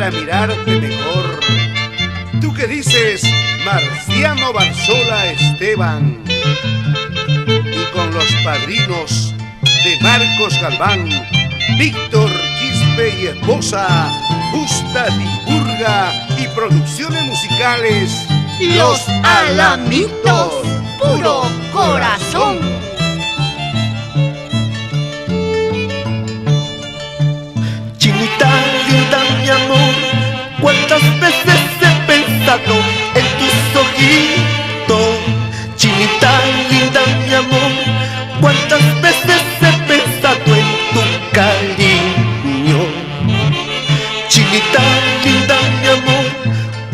para mirarte mejor. Tú que dices Marciano Barzola Esteban, y con los padrinos de Marcos Galván, Víctor Quispe y esposa, Justa Limburga y producciones musicales Los Alamitos, puro corazón. Chinita linda mi amor, cuántas veces he pensado en tus ojitos. Chinita linda mi amor, cuántas veces he pensado en tu cariño. Chinita linda mi amor,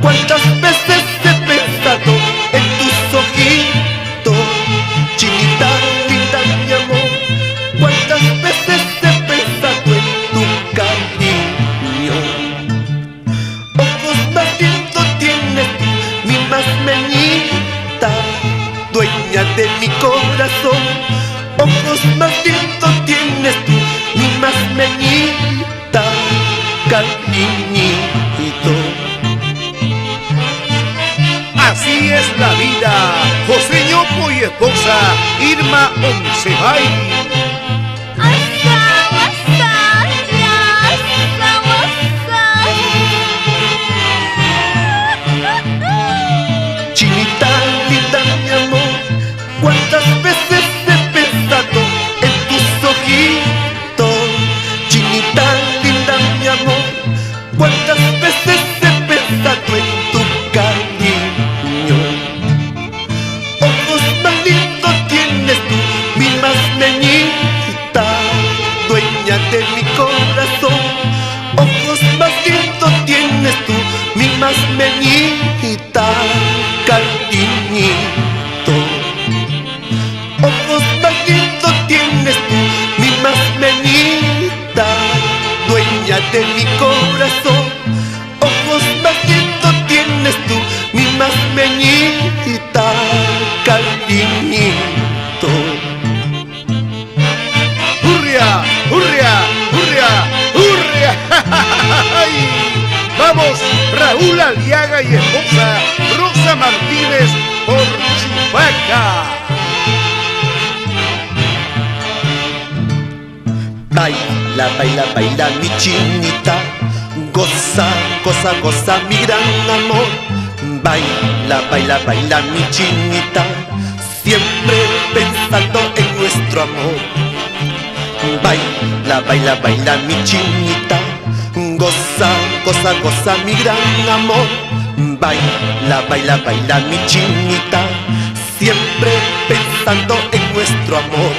cuántas veces he pensado en tus ojitos. Chinita linda mi amor, cuántas veces he pensado en tu cariño. Ojos más lindos tienes tú, mi más meñita, dueña de mi corazón. Ojos más lindos tienes tú, mi más meñita, cariñito. Así es la vida. José Ñopo y esposa Irma Oncebay. Chinita linda mi amor, cuántas veces he pensado en tus ojitos. Chinita linda mi amor, cuántas veces he pensado en tu cariño. Ojos más lindos tienes tú, mi más meñita, dueña de mi corazón. Ojos más lindos tienes tú, mi más meñita, cariñito. Ojos más lindos tienes tú, mi más meñita, dueña de mi corazón. Ojos más lindos tienes tú, mi más meñita, cariñito. ¡Hurria! ¡Hurria! ¡Hurria! ¡Hurria! Vamos, Raúl Aliaga y esposa Rosa Martínez por Chupaca. Baila, baila, baila mi chinita, goza, goza, goza mi gran amor. Baila, baila, baila mi chinita, siempre pensando en nuestro amor. Baila, baila, baila mi chinita, goza, goza, goza mi gran amor. Baila, baila, baila mi chinita, siempre pensando en nuestro amor.